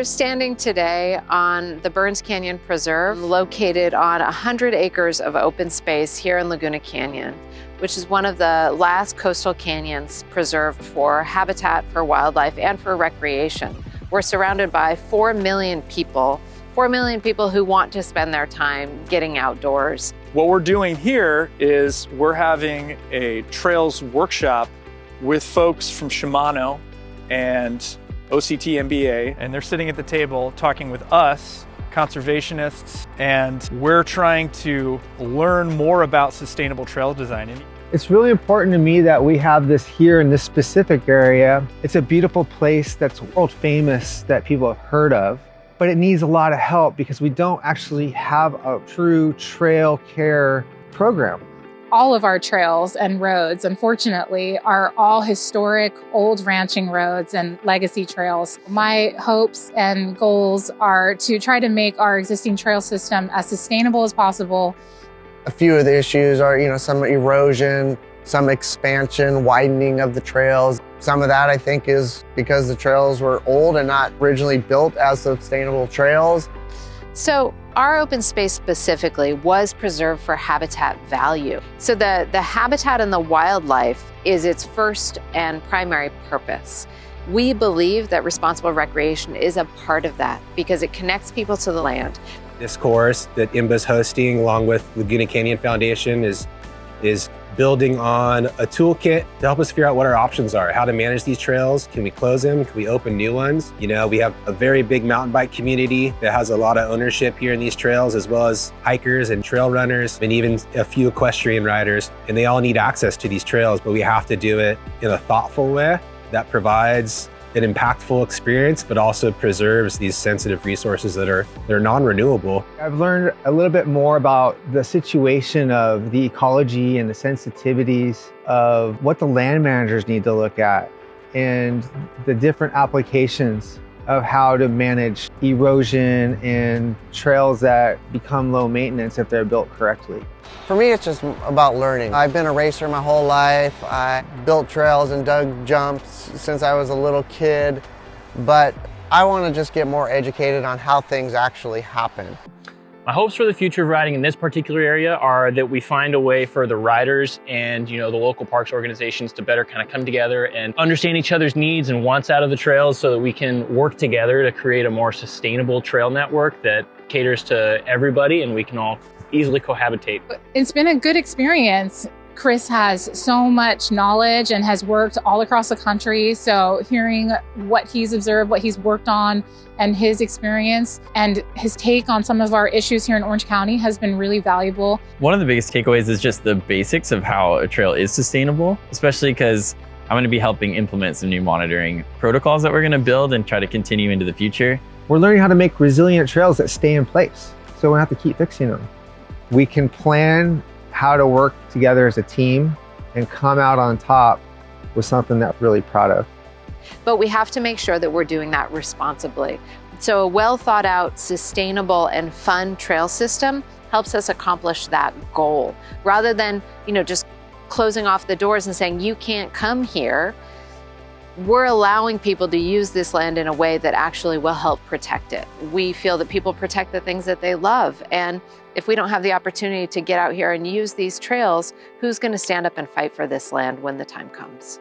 We're standing today on the Burns Canyon Preserve, located on 100 acres of open space here in Laguna Canyon, which is one of the last coastal canyons preserved for habitat for wildlife and for recreation. We're surrounded by 4 million people who want to spend their time getting outdoors. What we're doing here is we're having a trails workshop with folks from Shimano and OCT MBA, and they're sitting at the table talking with us, conservationists, and we're trying to learn more about sustainable trail design. It's really important to me that we have this here in this specific area. It's a beautiful place that's world famous that people have heard of, but it needs a lot of help because we don't actually have a true trail care program. All of our trails and roads, unfortunately, are all historic old ranching roads and legacy trails. My hopes and goals are to try to make our existing trail system as sustainable as possible. A few of the issues are, some erosion, some expansion, widening of the trails. Some of that, I think, is because the trails were old and not originally built as sustainable trails. So our open space specifically was preserved for habitat value. So the habitat and the wildlife is its first and primary purpose. We believe that responsible recreation is a part of that because it connects people to the land. This course that IMBA's hosting along with Laguna Canyon Foundation is building on a toolkit to help us figure out what our options are, how to manage these trails. Can we close them? Can we open new ones? We have a very big mountain bike community that has a lot of ownership here in these trails, as well as hikers and trail runners, and even a few equestrian riders. And they all need access to these trails, but we have to do it in a thoughtful way that provides an impactful experience, but also preserves these sensitive resources that are non-renewable. I've learned a little bit more about the situation of the ecology and the sensitivities of what the land managers need to look at and the different applications of how to manage erosion and trails that become low maintenance if they're built correctly. For me, it's just about learning. I've been a racer my whole life. I built trails and dug jumps since I was a little kid, but I want to just get more educated on how things actually happen. My hopes for the future of riding in this particular area are that we find a way for the riders and the local parks organizations to better kind of come together and understand each other's needs and wants out of the trails so that we can work together to create a more sustainable trail network that caters to everybody and we can all easily cohabitate. It's been a good experience. Chris has so much knowledge and has worked all across the country. So hearing what he's observed, what he's worked on, and his experience and his take on some of our issues here in Orange County has been really valuable. One of the biggest takeaways is just the basics of how a trail is sustainable, especially because I'm going to be helping implement some new monitoring protocols that we're going to build and try to continue into the future. We're learning how to make resilient trails that stay in place, so we don't have to keep fixing them. We can plan how to work together as a team and come out on top with something that we're really proud of. But we have to make sure that we're doing that responsibly. So a well thought out, sustainable and fun trail system helps us accomplish that goal. Rather than, just closing off the doors and saying, you can't come here, we're allowing people to use this land in a way that actually will help protect it. We feel that people protect the things that they love. And if we don't have the opportunity to get out here and use these trails, who's going to stand up and fight for this land when the time comes?